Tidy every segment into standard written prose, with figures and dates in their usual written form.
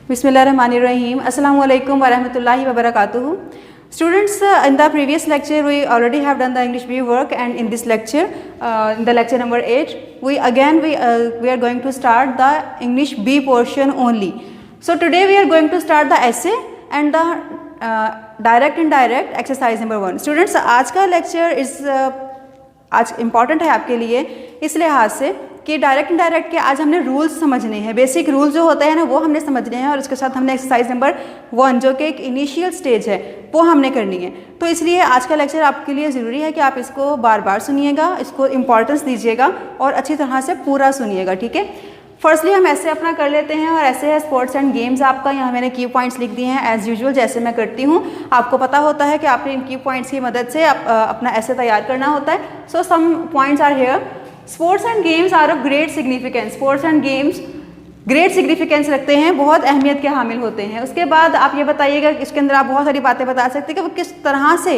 Bismillahirrahmanirrahim. Assalamu alaikum wa rahmatullahi wa barakatuhu. Students, in the previous lecture we already have done the English B work, and in this lecture, in the lecture number 8, we are going to start the English B portion only. So today we are going to start the essay and the direct and indirect exercise number 1. Students, आज का lecture आज important है आपके लिए इस लिहाज से कि डायरेक्ट इनडायरेक्ट के आज हमने रूल्स समझने हैं, बेसिक रूल्स जो होते हैं ना वो हमने समझने हैं, और उसके साथ हमने एक्सरसाइज नंबर 1 जो कि एक इनिशियल स्टेज है वो हमने करनी है। तो इसलिए आज का लेक्चर आपके लिए ज़रूरी है कि आप इसको बार बार सुनिएगा, इसको इम्पॉर्टेंस दीजिएगा और अच्छी तरह से पूरा सुनिएगा, ठीक है। फर्स्टली हम ऐसे अपना कर लेते हैं, और ऐसे है स्पोर्ट्स एंड गेम्स आपका। यहाँ मैंने की पॉइंट्स लिख दिए हैं एज़ यूजुअल, जैसे मैं करती हूँ। आपको पता होता है कि आपने इन की पॉइंट्स की मदद से अपना ऐसे तैयार करना होता है। So some points are here. Sports and games are of great significance. Sports and games great significance रखते हैं, बहुत अहमियत के हामिल होते हैं। उसके बाद आप ये बताइएगा, इसके अंदर आप बहुत सारी बातें बता सकते हैं कि वो किस तरह से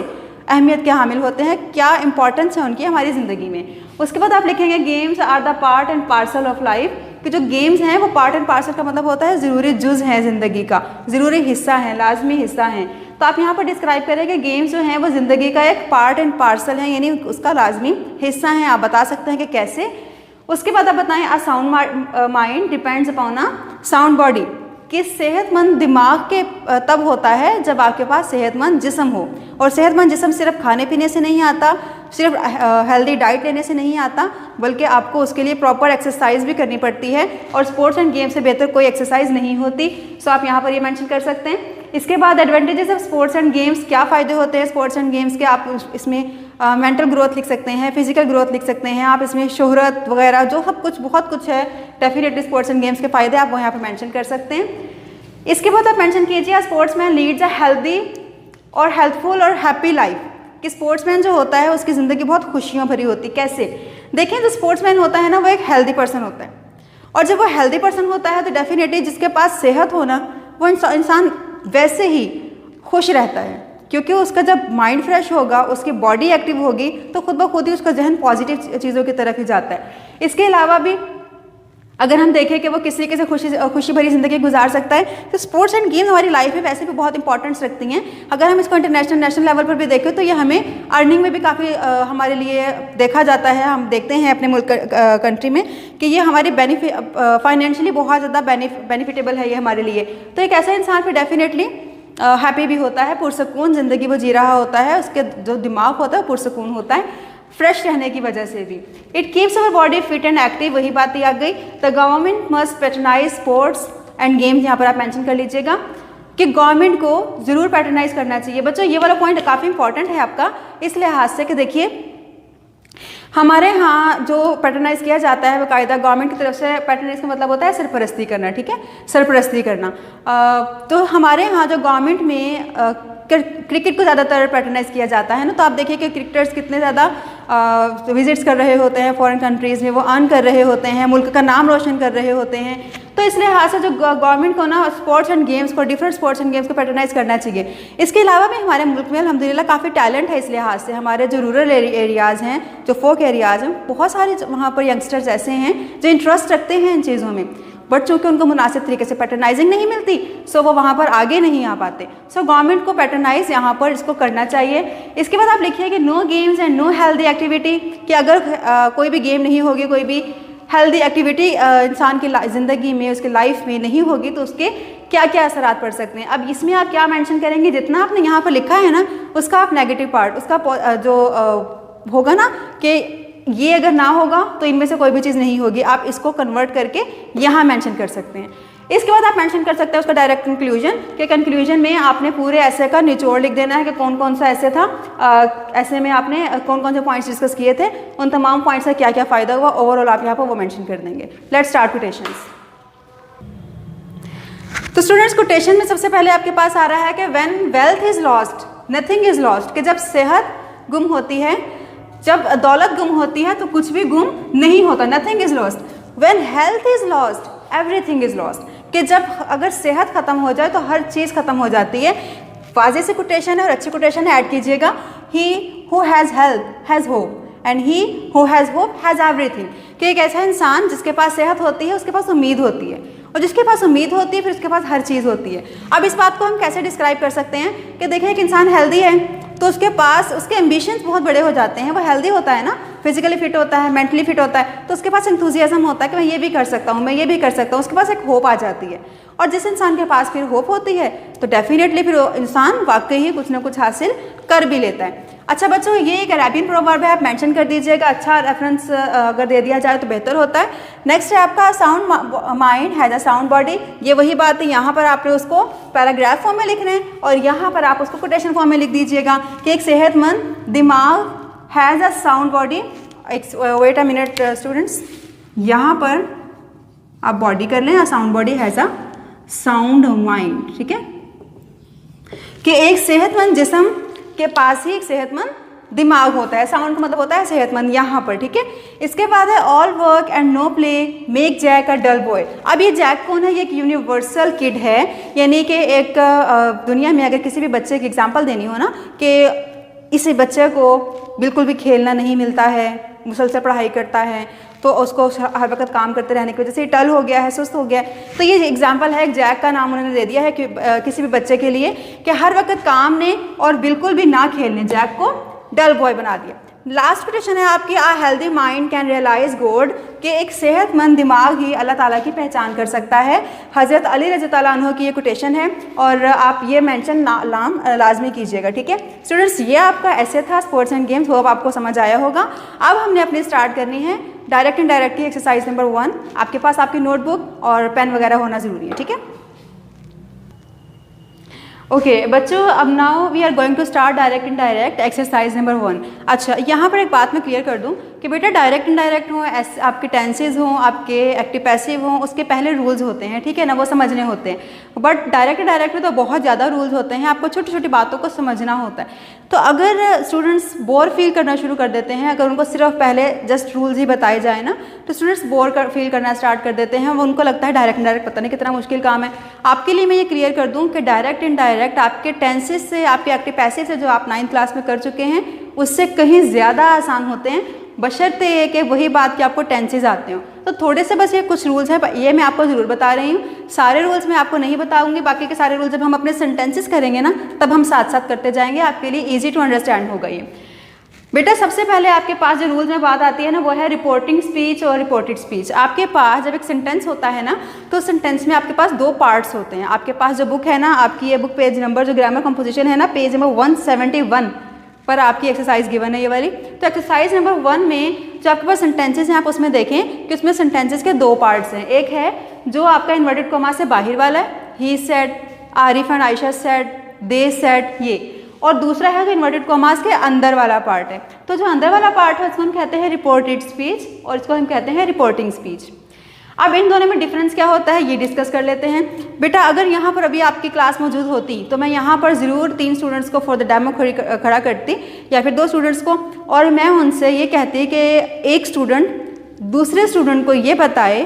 अहमियत के हामिल होते हैं, क्या इंपॉर्टेंस है उनकी हमारी ज़िंदगी में। उसके बाद आप लिखेंगे games are the part and parcel of life, कि जो गेम्स हैं वो पार्ट एंड पार्सल का मतलब होता है ज़रूरी जुज़ है ज़िंदगी का, ज़रूरी हिस्सा है, लाजमी हिस्सा है। तो आप यहाँ पर डिस्क्राइब करें कि गेम्स जो हैं वो ज़िंदगी का एक पार्ट एंड पार्सल है, यानी उसका लाजमी हिस्सा है। आप बता सकते हैं कि कैसे। उसके बाद आप बताएं अ sound mind depends upon a sound body, कि सेहतमंद दिमाग के तब होता है जब आपके पास सेहतमंद जिस्म हो। और सेहतमंद जिस्म सिर्फ खाने पीने से नहीं आता, सिर्फ हेल्दी डाइट लेने से नहीं आता, बल्कि आपको उसके लिए प्रॉपर एक्सरसाइज भी करनी पड़ती है, और स्पोर्ट्स एंड गेम से बेहतर कोई एक्सरसाइज नहीं होती। सो आप यहाँ पर ये मेंशन कर सकते हैं। इसके बाद advantages of sports and games, क्या फ़ायदे होते हैं स्पोर्ट्स एंड गेम्स के। आप इसमें मेंटल ग्रोथ लिख सकते हैं, फिजिकल ग्रोथ लिख सकते हैं, आप इसमें शोहरत वगैरह जो सब कुछ बहुत कुछ है, डेफिनेटली स्पोर्ट्स एंड गेम्स के फ़ायदे आप वो यहाँ पर मेंशन कर सकते हैं। इसके बाद आप मेंशन कीजिए स्पोर्ट्समैन लीड्स अ हेल्दी और हेल्थफुल और हैप्पी लाइफ, कि स्पोर्ट्समैन जो होता है उसकी ज़िंदगी बहुत खुशियों भरी होती है। कैसे? देखें, जो स्पोर्ट्समैन होता है ना वो एक हेल्दी पर्सन होता है, और जब वो हेल्दी पर्सन होता है तो डेफिनेटली जिसके पास सेहत हो ना वो इंसान वैसे ही खुश रहता है, क्योंकि उसका जब माइंड फ्रेश होगा, उसकी बॉडी एक्टिव होगी, तो खुद ब खुद ही उसका जहन पॉजिटिव चीज़ों की तरफ ही जाता है। इसके अलावा भी अगर हम देखें कि वो किस तरीके से खुशी भरी ज़िंदगी गुजार सकता है, तो स्पोर्ट्स एंड गेम्स हमारी लाइफ में वैसे भी बहुत इंपॉर्टेंस रखती हैं। अगर हम इसको नेशनल लेवल पर भी देखें तो ये हमें अर्निंग में भी काफ़ी हमारे लिए देखा जाता है। हम देखते हैं अपने मुल्क कंट्री में कि ये हमारी फाइनेंशियली बहुत ज़्यादा बेनिफिटेबल है ये हमारे लिए। तो एक ऐसा इंसान फिर डेफिनेटली हैप्पी भी होता है, पुरसकून ज़िंदगी वो जी रहा होता है, उसके जो दिमाग होता है पुरसकून होता है, फ्रेश रहने की वजह से भी। It keeps our body fit and active, वही बात ही आ गई। The government must patronise sports and games, यहाँ पर आप मेंशन कर लीजिएगा कि गवर्नमेंट को ज़रूर पैट्रनाइज करना चाहिए। बच्चों ये वाला पॉइंट काफ़ी इंपॉर्टेंट है आपका इस लिहाज से कि देखिए हमारे यहाँ जो पैट्रनाइज किया जाता है बाकायदा गवर्नमेंट की तरफ से, पैट्रनाइज का मतलब होता है सरपरस्ती करना, ठीक है, सरपरस्ती करना। तो हमारे यहाँ जो गवर्नमेंट में क्रिकेट को ज़्यादातर पैट्रनाइज किया जाता है ना, तो आप देखिए कि क्रिकेटर्स कितने ज़्यादा विजिट्स कर रहे होते हैं फॉरेन कंट्रीज़ में, वो अर्न कर रहे होते हैं, मुल्क का नाम रोशन कर रहे होते हैं। तो इस लिहाज से जो गवर्नमेंट को ना स्पोर्ट्स एंड गेम्स को, डिफरेंट स्पोर्ट्स एंड गेम्स को पैट्रनाइज करना चाहिए। इसके अलावा भी हमारे मुल्क में अल्हम्दुलिल्लाह काफ़ी टैलेंट है इस लिहाज से। हमारे जो रूरल एरियाज़ हैं, जो फोक एरियाज़ हैं, बहुत सारे वहाँ पर यंगस्टर्स ऐसे हैं जो इंटरेस्ट रखते हैं इन चीज़ों में, बट चूँकि उनको मुनासिब तरीके से पैट्रनाइजिंग नहीं मिलती, सो वो वहाँ पर आगे नहीं आ पाते। सो गवर्नमेंट को पैट्रनाइज यहाँ पर इसको करना चाहिए। इसके बाद आप लिखिए कि no games and no healthy activity, कि अगर कोई भी गेम नहीं होगी, कोई भी हेल्दी एक्टिविटी इंसान की ज़िंदगी में, उसकी लाइफ में नहीं होगी, तो उसके क्या क्या असरात पड़ सकते हैं। अब इसमें आप क्या मेंशन करेंगे, जितना आपने यहाँ पर लिखा है ना उसका आप नेगेटिव पार्ट, उसका जो होगा ना कि ये अगर ना होगा तो इनमें से कोई भी चीज़ नहीं होगी, आप इसको कन्वर्ट करके यहाँ मेंशन कर सकते हैं। इसके बाद आप मेंशन कर सकते हैं उसका डायरेक्ट कंक्लूजन, कि कंक्लूजन में आपने पूरे ऐसे का निचोड़ लिख देना है कि कौन कौन सा ऐसे था, ऐसे में आपने कौन कौन से पॉइंट्स डिस्कस किए थे, उन तमाम पॉइंट्स का क्या क्या फ़ायदा हुआ, ओवरऑल आप यहाँ पर वो मेंशन कर देंगे। Let's start quotations. तो स्टूडेंट्स, कोटेशन में सबसे पहले आपके पास आ रहा है कि when wealth is lost nothing is lost, कि जब सेहत गुम होती है, जब दौलत गुम होती है तो कुछ भी गुम नहीं होता, nothing is lost. When health is lost everything is lost, कि जब अगर सेहत ख़त्म हो जाए तो हर चीज़ ख़त्म हो जाती है। वाज़ेह से कोटेशन है और अच्छी कोटेशन है, ऐड कीजिएगा। He who has health has hope and he who has hope has everything, कि एक ऐसा इंसान जिसके पास सेहत होती है उसके पास उम्मीद होती है, और जिसके पास उम्मीद होती है फिर उसके पास हर चीज़ होती है। अब इस बात को हम कैसे डिस्क्राइब कर सकते हैं कि देखें एक इंसान हेल्दी है तो उसके पास उसके एम्बिशंस बहुत बड़े हो जाते हैं, वो हेल्दी होता है ना, फिजिकली फिट होता है, मेंटली फिट होता है, तो उसके पास एंथुजियाज्म होता है कि मैं ये भी कर सकता हूँ, मैं ये भी कर सकता हूँ, उसके पास एक होप आ जाती है। और जिस इंसान के पास फिर होप होती है तो डेफिनेटली फिर इंसान वाकई ही कुछ ना कुछ हासिल कर भी लेता है। अच्छा बच्चों, ये एक अरेबियन प्रोवर्ब है, आप मेंशन कर दीजिएगा, अच्छा रेफरेंस अगर दे दिया जाए तो बेहतर होता है। नेक्स्ट है आपका sound mind has a sound body. ये वही बात है, यहाँ पर आपने उसको पैराग्राफ फॉर्म में लिखना है और यहाँ पर आप उसको कोटेशन फॉर्म में लिख दीजिएगा कि एक सेहतमंद दिमाग has a sound body. Wait a minute students, यहाँ पर आप बॉडी कर लें, sound body has a sound mind, ठीक है, कि एक सेहतमंद जिस्म के पास ही एक सेहतमंद दिमाग होता है। साउंड का मतलब होता है सेहतमंद यहाँ पर, ठीक है। इसके बाद है all work and no play make Jack a dull boy. अब ये जैक कौन है? ये एक यूनिवर्सल किड है, यानी कि एक दुनिया में अगर किसी भी बच्चे की एग्जांपल देनी हो ना कि इस बच्चे को बिल्कुल भी खेलना नहीं मिलता है, मुसलसल पढ़ाई करता है, तो उसको हर वक्त काम करते रहने की वजह से टल हो गया है, सुस्त हो गया है, तो ये एग्जांपल है, एक जैक का नाम उन्होंने दे दिया है कि किसी भी बच्चे के लिए कि हर वक्त काम ने और बिल्कुल भी ना खेलने, जैक को डल बॉय बना दिया। लास्ट कोटेशन है आपकी, a healthy mind can realise God, कि एक सेहतमंद दिमाग ही अल्लाह ताला की पहचान कर सकता है। हज़रत अली रज़ी अल्लाह अन्हु की ये कोटेशन है और आप ये मेंशन लाजमी कीजिएगा, ठीक है स्टूडेंट्स। ये आपका ऐसे था स्पोर्ट्स एंड गेम्स, होप आपको समझ आया होगा। अब हमने अपनी स्टार्ट करनी है डायरेक्ट इनडायरेक्ट की एक्सरसाइज नंबर 1। आपके पास आपकी नोटबुक और पेन वगैरह होना ज़रूरी है, ठीक है। ओके बच्चों, अब now we are going to start direct indirect exercise number 1। अच्छा, यहाँ पर एक बात मैं क्लियर कर दूँ कि बेटा डायरेक्ट इनडायरेक्ट हों, आपके टेंसेज हों, आपके एक्टिव पैसिव हों, उसके पहले रूल्स होते हैं, ठीक है ना, वो समझने होते हैं। बट डायरेक्ट डायरेक्ट में तो बहुत ज़्यादा रूल्स होते हैं, आपको छोटी छोटी बातों को समझना होता है। तो अगर स्टूडेंट्स बोर फील करना शुरू कर देते हैं, अगर उनको सिर्फ पहले जस्ट रूल्स ही बताए जाए ना, तो स्टूडेंट्स फील करना स्टार्ट कर देते हैं, वो उनको लगता है डायरेक्ट इनडायरेक्ट पता नहीं कितना मुश्किल काम है। आपके लिए मैं ये क्लियर कर दूँ कि डायरेक्ट इनडायरेक्ट आपके टेंसेस से, आपके एक्टिव पैसिव से जो आप 9th क्लास में कर चुके हैं उससे कहीं ज़्यादा आसान होते हैं, बशर्ते ये कि वही बात कि आपको टेंसेज आते हो। तो थोड़े से बस ये कुछ रूल्स हैं, ये मैं आपको ज़रूर बता रही हूँ, सारे रूल्स मैं आपको नहीं बताऊंगी, बाकी के सारे रूल्स जब हम अपने सेंटेंसेस करेंगे ना तब हम साथ साथ करते जाएंगे, आपके लिए ईजी टू अंडरस्टैंड होगा ये। बेटा सबसे पहले आपके पास जो रूल्स में बात आती है ना वो है रिपोर्टिंग स्पीच और रिपोर्टेड स्पीच। आपके पास जब एक सेंटेंस होता है ना तो सेंटेंस में आपके पास 2 पार्ट्स होते हैं। आपके पास जो बुक है ना, आपकी ये बुक पेज नंबर जो ग्रामर कंपोजिशन है ना, पेज नंबर 171 पर आपकी एक्सरसाइज गिवन है ये वाली। तो एक्सरसाइज नंबर 1 में जो आपके पास सेंटेंसेस हैं आप उसमें देखें कि उसमें सेंटेंसेस के 2 पार्ट्स हैं। एक है जो आपका इन्वर्टेड कॉमा से बाहर वाला है, he said, Arif and Ayesha said, they said, ये, और दूसरा है जो इन्वर्टेड कॉमास के अंदर वाला पार्ट है। तो जो अंदर वाला पार्ट है उसको हम कहते हैं रिपोर्टेड स्पीच और इसको हम कहते हैं रिपोर्टिंग स्पीच। अब इन दोनों में डिफरेंस क्या होता है ये डिस्कस कर लेते हैं। बेटा अगर यहाँ पर अभी आपकी क्लास मौजूद होती तो मैं यहाँ पर ज़रूर 3 स्टूडेंट्स को फॉर द डेमो खड़ा करती या फिर 2 स्टूडेंट्स को, और मैं उनसे ये कहती कि एक स्टूडेंट दूसरे स्टूडेंट को ये बताए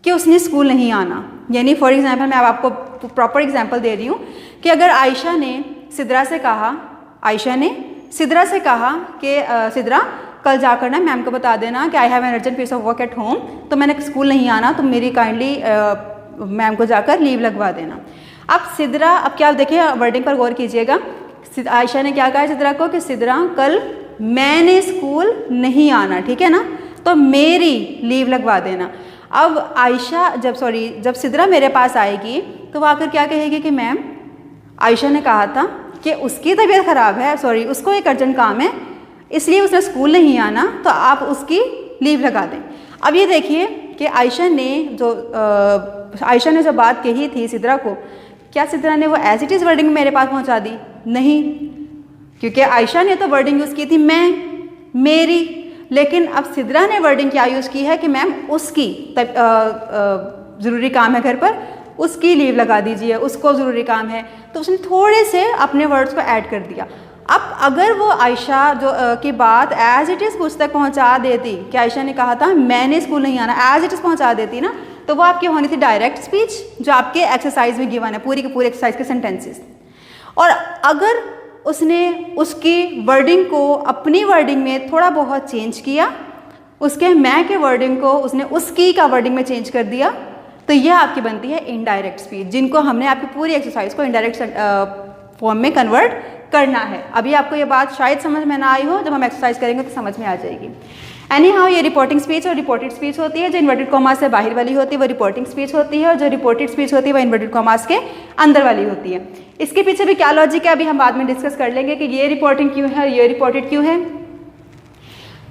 कि उसने स्कूल नहीं आना। यानी फॉर एग्जाम्पल मैं अब आपको प्रॉपर एग्जाम्पल दे रही हूँ कि अगर आयशा ने सिद्रा से कहा कि सिद्रा कल जाकर ना मैम को बता देना कि I have an urgent piece of work at home, तो मैंने स्कूल नहीं आना, तो मेरी काइंडली मैम को जाकर लीव लगवा देना। अब सिद्रा, अब क्या देखिए वर्डिंग पर गौर कीजिएगा, आयशा ने क्या कहा सिद्रा को कि सिद्रा कल मैंने स्कूल नहीं आना, ठीक है ना, तो मेरी लीव लगवा देना। अब आयशा जब सिद्रा मेरे पास आएगी तो वो आकर क्या कहेगी कि मैम आयशा ने कहा था कि उसकी तबीयत ख़राब है, उसको एक अर्जेंट काम है इसलिए उसने स्कूल नहीं आना, तो आप उसकी लीव लगा दें। अब ये देखिए कि आयशा ने जो बात कही थी सिद्रा को, क्या सिद्रा ने वो एज इट इज़ वर्डिंग मेरे पास पहुंचा दी? नहीं, क्योंकि आयशा ने तो वर्डिंग यूज़ की थी मैं, मेरी, लेकिन अब सिद्रा ने वर्डिंग क्या यूज़ की है कि मैम उसकी ज़रूरी काम है घर पर, उसकी लीव लगा दीजिए, उसको ज़रूरी काम है, तो उसने थोड़े से अपने वर्ड्स को ऐड कर दिया। अब अगर वो आयशा की बात एज इट इज़ मुझ तक पहुँचा देती कि आयशा ने कहा था मैंने स्कूल नहीं आना, एज इट इज़ पहुँचा देती ना, तो वो आपकी होनी थी डायरेक्ट स्पीच जो आपके एक्सरसाइज में गिवन है, पूरी के पूरे एक्सरसाइज के सेंटेंसेस। और अगर उसने उसकी वर्डिंग को अपनी वर्डिंग में थोड़ा बहुत चेंज किया, उसके मैं के वर्डिंग को उसने उसकी का वर्डिंग में चेंज कर दिया, तो यह आपकी बनती है इनडायरेक्ट स्पीच, जिनको हमने आपकी पूरी एक्सरसाइज को इनडायरेक्ट फॉर्म में कन्वर्ट करना है। अभी आपको ये बात शायद समझ में ना आई हो, जब हम एक्सरसाइज करेंगे तो समझ में आ जाएगी। एनी हाउ, ये रिपोर्टिंग स्पीच और रिपोर्टेड स्पीच होती है। जो इन्वर्टेड कॉमास से बाहर वाली होती है वो रिपोर्टिंग स्पीच होती है, और जो रिपोर्टेड स्पीच होती है वो इन्वर्टेड कॉमास के अंदर वाली होती है। इसके पीछे भी क्या लॉजिक है अभी हम बाद में डिस्कस कर लेंगे कि ये रिपोर्टिंग क्यों है और ये रिपोर्टेड क्यों है।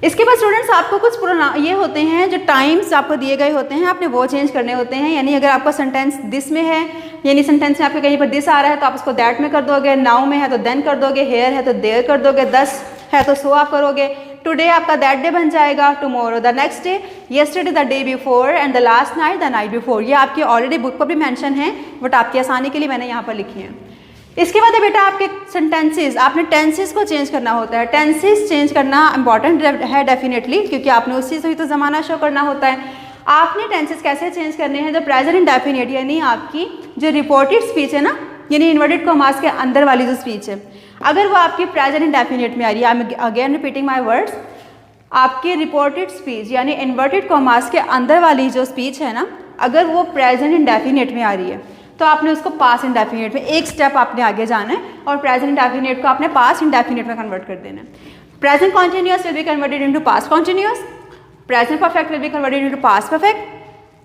इसके बाद स्टूडेंट्स आपको कुछ ये होते हैं जो टाइम्स आपको दिए गए होते हैं, आपने वो चेंज करने होते हैं। यानी अगर आपका सेंटेंस दिस में है, यानी सेंटेंस में आपके कहीं पर दिस आ रहा है तो आप उसको दैट में कर दोगे, नाउ में है तो देन कर दोगे, हेयर है तो देयर कर दोगे, दस है तो सो आप करोगे। टुडे आपका दैट डे बन जाएगा, tomorrow the next day, yesterday the day before and the last night the night before. ये आपकी ऑलरेडी बुक पर भी मेंशन है, बट आपकी आसानी के लिए मैंने यहाँ पर लिखी है। इसके बाद बेटा आपके सेंटेंसेस, आपने टेंसेस को चेंज करना होता है। टेंसेस चेंज करना इंपॉर्टेंट है डेफिनेटली, क्योंकि आपने उस चीज़ से तो ज़माना शो करना होता है। आपने टेंसेस कैसे चेंज करने हैं, जो प्रेजेंट इंडेफिनिट यानी आपकी जो रिपोर्टेड स्पीच है ना, यानी इन्वर्टेड कॉमास के अंदर वाली जो स्पीच है, अगर वो आपकी प्रेजेंट इंडेफिनिट में आ रही है, I am again repeating my words, आपकी रिपोर्टेड स्पीच यानी इन्वर्टेड कॉमास के अंदर वाली जो स्पीच है ना, अगर वो प्रेजेंट इंडेफिनिट में आ रही है तो आपने उसको पास्ट इंडेफिनिट में एक स्टेप आपने आगे जाना है और प्रेजेंट इंडेफिनिट को आपने पास्ट इंडेफिनिट में कन्वर्ट कर देना है। Present continuous will be converted into past continuous, present perfect will be converted into past perfect,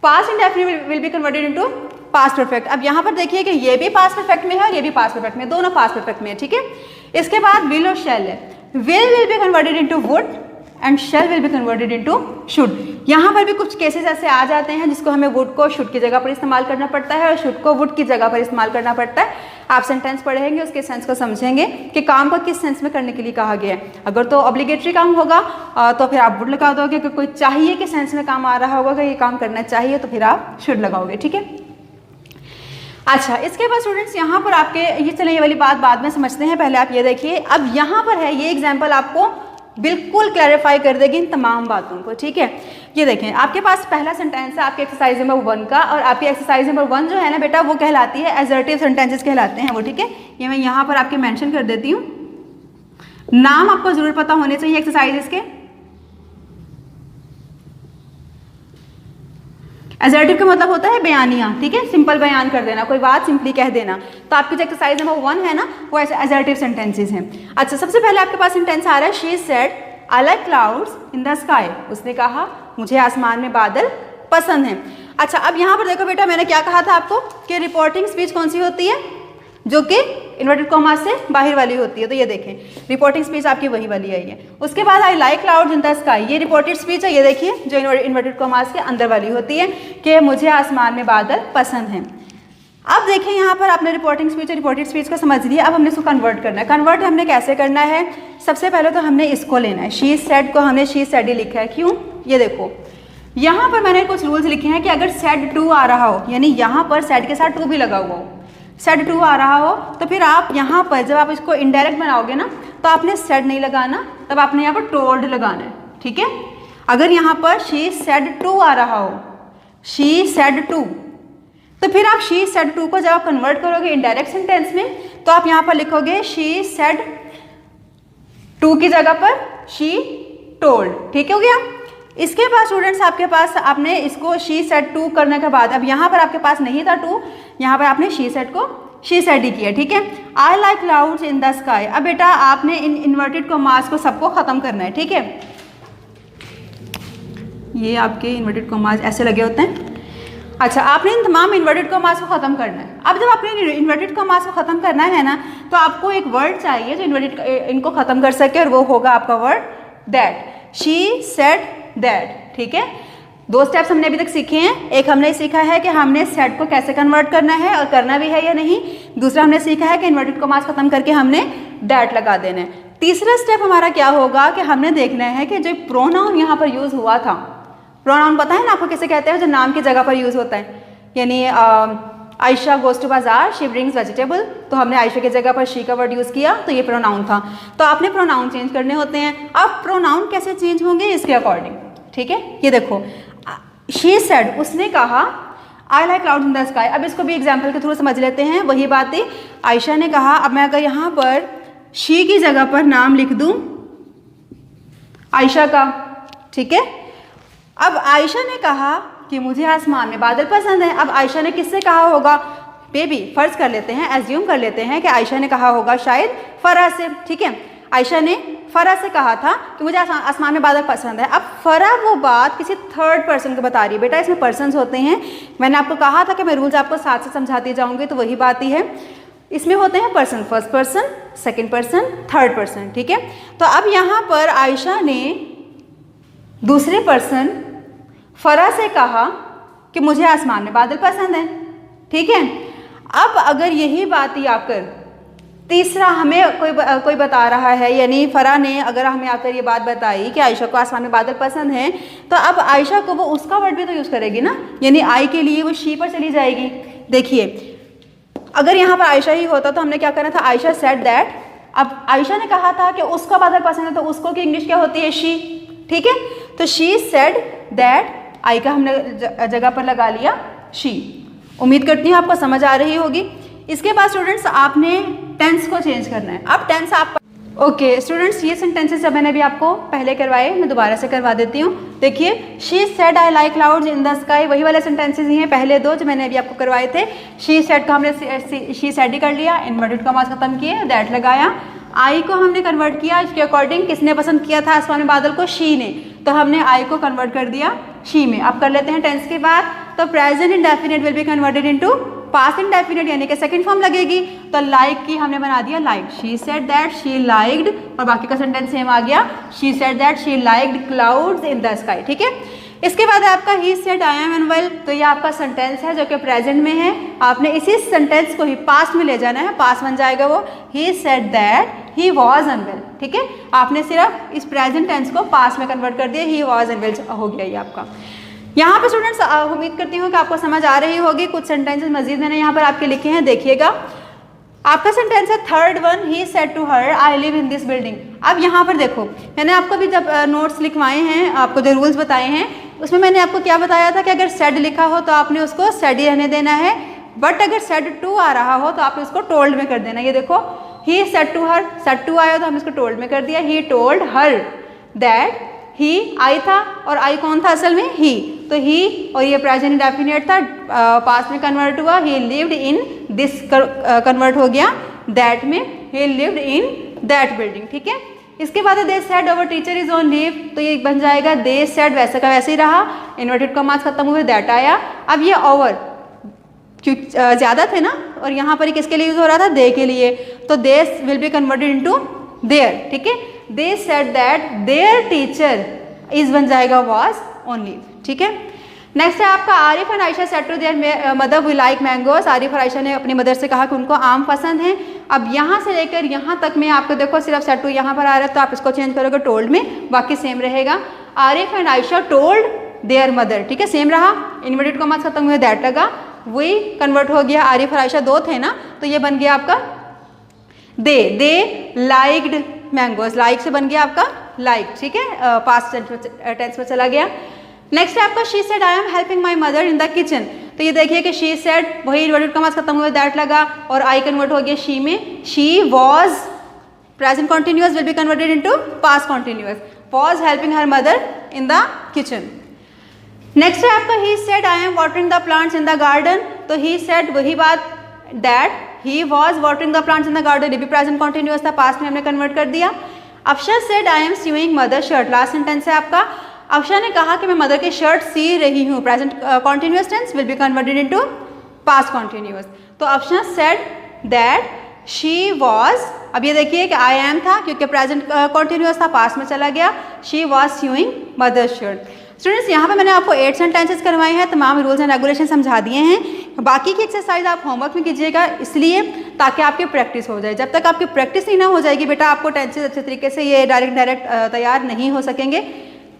past indefinite will be converted into past perfect. अब यहाँ पर देखिए कि ये भी पास्ट परफेक्ट में है और ये भी पास्ट परफेक्ट में, दोनों पास्ट परफेक्ट में है, ठीक है। इसके बाद विल और शैल है, will be converted into would and shall will be converted into should. यहाँ पर भी कुछ केसेस ऐसे आ जाते हैं जिसको हमें वुड को शुड की जगह पर इस्तेमाल करना पड़ता है और शुड को वुड की जगह पर इस्तेमाल करना पड़ता है। आप सेंटेंस पढ़ेंगे उसके सेंस को समझेंगे कि काम को किस सेंस में करने के लिए कहा गया है। अगर तो ऑब्लिगेटरी काम होगा तो फिर आप वुड लगा दोगे, कि कोई चाहिए कि सेंस में काम आ रहा होगा कि ये काम करना चाहिए तो फिर आप शुड लगाओगे, ठीक है। अच्छा, इसके बाद स्टूडेंट्स यहाँ पर आपके ये चले ये वाली बात बाद में समझते हैं, पहले आप ये देखिए। अब यहाँ पर है ये एग्जाम्पल आपको बिल्कुल क्लैरिफाई कर देगी इन तमाम बातों को, ठीक है। ये देखें, आपके पास पहला सेंटेंस है आपके एक्सरसाइज नंबर 1 का, और आपकी एक्सरसाइज नंबर 1 जो है ना बेटा वो कहलाती है असर्टिव सेंटेंसेस कहलाते हैं वो, ठीक है। ये मैं यहाँ पर आपके मेंशन कर देती हूँ, नाम आपको जरूर पता होने चाहिए एक्सरसाइजेस के। असर्टिव का मतलब होता है बयानिया, ठीक है, सिंपल बयान कर देना, कोई बात सिंपली कह देना। तो आपकी जो एक्सरसाइज नंबर 1 है ना वो असर्टिव सेंटेंसेस हैं। अच्छा, सबसे पहले आपके पास सेंटेंस आ रहा है, she said I like clouds in the sky. उसने कहा मुझे आसमान में बादल पसंद हैं। अच्छा, अब यहाँ पर देखो बेटा, मैंने क्या कहा था आपको कि रिपोर्टिंग स्पीच कौन सी होती है, जो कि इन्वर्टेड कॉमा से बाहर वाली होती है। तो ये देखें, रिपोर्टिंग स्पीच आपकी वही वाली आई है। उसके बाद I like clouds in the sky, ये रिपोर्टेड स्पीच है। ये देखिए जो इन्वर्टेड कॉमास के अंदर वाली होती है कि मुझे आसमान में बादल पसंद हैं। अब देखें यहाँ पर आपने रिपोर्टिंग स्पीच और रिपोर्टेड स्पीच को समझ लिया। अब हमने इसको कन्वर्ट करना है। कन्वर्ट हमने कैसे करना है, सबसे पहले तो हमने इसको लेना है, शी सेड को हमने शी सेड ही लिखा है। क्यों, ये देखो यहाँ पर मैंने कुछ रूल्स लिखे हैं कि अगर सेड टू आ रहा हो, यानी यहाँ पर सेड के साथ टू भी लगा हुआ हो, सेड टू आ रहा हो, तो फिर आप यहाँ पर जब आप इसको इनडायरेक्ट बनाओगे ना तो आपने सेड नहीं लगाना, तब आपने यहाँ पर टोल्ड लगाना है, ठीक है। अगर यहाँ पर शी सेड टू आ रहा हो, शी सेड टू, तो फिर आप शी सेड टू को जब आप कन्वर्ट करोगे इनडायरेक्ट सेंटेंस में तो आप यहाँ पर लिखोगे शी सेड टू की जगह पर शी टोल्ड, ठीक हो गया। इसके बाद स्टूडेंट्स आपके पास आपने इसको शी सेड टू करने के बाद, अब यहाँ पर आपके पास नहीं था टू, यहाँ पर आपने शी सेड को शी सेड ही किया, ठीक है। I like clouds in the sky, अब बेटा आपने इन इन्वर्टेड कॉमास को सबको खत्म करना है, ठीक है। ये आपके इन्वर्टेड कॉमास ऐसे लगे होते हैं। अच्छा, आपने इन तमाम इन्वर्टेड कॉमास को खत्म करना है। अब जब आपने इन्वर्टेड कॉमास को खत्म करना है ना, तो आपको एक वर्ड चाहिए जो इन्वर्टेड इनको खत्म कर सके, और वो होगा आपका word that. She said that, ठीक है। दो स्टेप्स हमने अभी तक सीखे हैं। एक हमने सीखा है कि हमने सेड को कैसे कन्वर्ट करना है और करना भी है या नहीं। दूसरा हमने सीखा है कि इन्वर्टेड कॉमास खत्म करके हमने दैट लगा देना है। तीसरा स्टेप हमारा क्या होगा कि हमने देखना है कि जो प्रोनाउन यहाँ पर यूज हुआ था, प्रोनाउन पता है ना आपको किसे कहते हैं, जो नाम की जगह पर यूज होता है। यानी आयशा गोज टू बाजार, शी ब्रिंग्स वेजिटेबल, तो हमने आयशा की जगह पर शी का वर्ड यूज किया, तो ये प्रोनाउन था। तो आपने प्रोनाउन चेंज करने होते हैं। अब प्रोनाउन कैसे चेंज होंगे इसके अकॉर्डिंग, ठीक है। ये देखो, शी सेड, उसने कहा I like clouds in the sky. अब इसको भी एग्जाम्पल के थ्रू समझ लेते हैं। वही बात है, आयशा ने कहा, अब मैं अगर यहाँ पर शी की जगह पर नाम लिख दूं आयशा का, ठीक है। अब आयशा ने कहा कि मुझे आसमान में बादल पसंद है। अब आयशा ने किससे कहा होगा? बेबी फर्ज कर लेते हैं, एज्यूम कर लेते हैं कि आयशा ने कहा होगा शायद फरा से। ठीक है, आयशा ने फरा से कहा था कि मुझे आसमान में बादल पसंद है। अब फरा वो बात किसी थर्ड पर्सन को बता रही है। बेटा इसमें पर्सन्स होते हैं, मैंने आपको कहा था कि मैं रूल्स आपको साथ से समझाती जाऊंगी, तो वही बात ही है। इसमें होते हैं person, first person, second person, third person. ठीक है, तो अब यहाँ पर आयशा ने दूसरे पर्सन फरा से कहा कि मुझे आसमान में बादल पसंद है। ठीक है, अब अगर यही बात ही आकर तीसरा हमें कोई बता रहा है, यानी फरा ने अगर हमें आकर ये बात बताई कि आयशा को आसमान में बादल पसंद है, तो अब आयशा को वो उसका वर्ड भी तो यूज़ करेगी ना, यानी आई के लिए वो शी पर चली जाएगी। देखिए अगर यहाँ पर आयशा ही होता तो हमने क्या करना था? Ayesha said that. अब आयशा ने कहा था कि उसका बादल पसंद है, तो उसको की इंग्लिश क्या होती है? शी। ठीक है, तो शी सेड दैट, आई का हमने जगह पर लगा लिया शी। उम्मीद करती हूँ आपको समझ आ रही होगी। इसके बाद स्टूडेंट्स आपने टेंस को चेंज करना है। अब टेंस आप ओके स्टूडेंट्स, ये सेंटेंसेस जब मैंने अभी आपको पहले करवाए, मैं दोबारा से करवा देती हूँ। देखिए, she said I like clouds in the sky, वही वाले सेंटेंसेस ही हैं पहले दो जो मैंने अभी आपको करवाए थे। शी सेड का हमने शी सेड ही कर लिया, इन्वर्टेड कॉमास खत्म किए, दैट लगाया। आई को हमने कन्वर्ट किया इसके अकॉर्डिंग, किसने पसंद किया था आसमान में बादल को? शी ने, तो हमने आई को कन्वर्ट कर दिया शी में। अब कर लेते हैं टेंस के बाद, तो present indefinite will be converted into past indefinite, यानी कि सेकंड फॉर्म लगेगी। तो लाइक की हमने बना दिया like, she said that she liked, और बाकी का सेंटेंस सेम आ गया, she said that she liked clouds in the sky. ठीक है, इसके बाद आपका he said I am unwell, तो ये आपका सेंटेंस है जो कि प्रेजेंट में है। आपने इसी सेंटेंस को ही पास्ट में ले जाना है, पास्ट बन जाएगा वो, he said that he was unwell. ठीक है, आपने सिर्फ इस प्रेजेंट टेंस को पास्ट में कन्वर्ट कर दिया, ही वॉज अनवेल हो गया ये आपका। यहाँ पे स्टूडेंट्स उम्मीद करती हूँ कि आपको समझ आ रही होगी। कुछ सेंटेंसेस मजीद मैंने यहाँ पर आपके लिखे हैं, देखिएगा। आपका सेंटेंस है third one, he said to her I live in this building. अब यहाँ पर देखो, मैंने आपको भी जब नोट्स लिखवाए हैं, आपको जो रूल्स बताए हैं, उसमें मैंने आपको क्या बताया था कि अगर सेड लिखा हो तो आपने उसको सेड ही रहने देना है, बट अगर सेड टू आ रहा हो तो आपने उसको टोल्ड में कर देना। ये देखो, he said to her, said to आया तो हम इसको टोल्ड में कर दिया, ही टोल्ड हर दैट, ही आई था और आई कौन था असल में? ही, तो ही और ये प्रेजेंट इंडेफिनिट था, पास्ट में कन्वर्ट हुआ, ही लिव्ड इन दिस कन्वर्ट हो गया दैट में, ही लिव्ड इन दैट बिल्डिंग। ठीक है, इसके बाद they said our teacher is on leave, तो ये बन जाएगा दे सेड, वैसे का वैसे ही रहा, इन्वर्टेड कॉमास खत्म हुए, दैट आया। अब ये ओवर क्योंकि ज़्यादा थे ना, और यहाँ पर किसके लिए यूज हो रहा था? दे के लिए, तो they will be converted into their. ठीक है, they said that there teacher is बन जाएगा वॉज ऑन लीव। ठीक है, नेक्स्ट है आपका Arif and Ayesha said to their mother we like mangoes. Arif और आयशा ने अपनी मदर से कहा कि उनको आम पसंद है। अब यहाँ से लेकर यहाँ तक में आपको देखो सिर्फ सेड टू यहाँ पर आ रहा है, तो आप इसको चेंज करोगे टोल्ड में, बाकी सेम रहेगा। Arif and Ayesha told there mother, ठीक है, सेम रहा, इन्वर्टेड कॉमास खत्म हुए, दैट लगा, वही कन्वर्ट हो गया। आरिफ और आयशा दो थे ना, तो ये बन गया आपका दे लाइक्ड मैंगोज, लाइक से बन गया आपका लाइक। ठीक है, पास्ट टेंस में चला गया। नेक्स्ट है आपका she said I am helping my mother in the kitchen, तो ये देखिए कि शी सेड वही इन्वर्टेड कॉमास खत्म हुए, दैट लगा, और आई कन्वर्ट हो गया शी में, she was, present continuous will be converted into past continuous, was helping her mother in the kitchen. Next है आपका he said I M watering the plants in the garden, तो he said वही बात, that he was watering the plants in the garden, ये भी present continuous था, past में हमने कन्वर्ट कर दिया। Afsha said I am seeing mother shirt, last sentence है आपका, अफशा ने कहा कि मैं मदर की शर्ट सी रही हूँ, present continuous tense will be converted into past continuous, तो Afsha said that she was, अब ये देखिए कि आई एम था क्योंकि प्रेजेंट कॉन्टिन्यूअस था, पास्ट में चला गया, she was seeing mother shirt. Students यहाँ पे मैंने आपको 8 सेंटेंसेस करवाए हैं, तमाम रूल्स एंड रेगुलेशन समझा दिए हैं। बाकी की एक्सरसाइज आप होमवर्क में कीजिएगा, इसलिए ताकि आपकी प्रैक्टिस हो जाए। जब तक आपकी प्रैक्टिस नहीं ना हो जाएगी बेटा, आपको टेंसेस अच्छे तरीके से ये डायरेक्ट तैयार नहीं हो सकेंगे।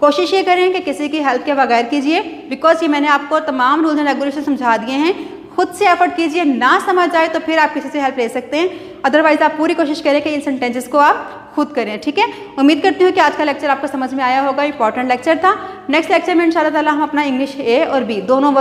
कोशिश ये करें कि किसी की हेल्प के बगैर कीजिए, बिकॉज ये मैंने आपको तमाम रूल्स एंड रेगुलेशन समझा दिए हैं। खुद से एफर्ट कीजिए, ना समझ आए तो फिर आप किसी से हेल्प ले सकते हैं, अदरवाइज आप पूरी कोशिश करें कि इन सेंटेंसेस को आप खुद करें। ठीक है, उम्मीद करती हूँ कि आज का लेक्चर आपको समझ में आया होगा, इंपॉर्टेंट लेक्चर था। नेक्स्ट लेक्चर में इंशाल्लाह ताला हम अपना इंग्लिश ए और बी दोनों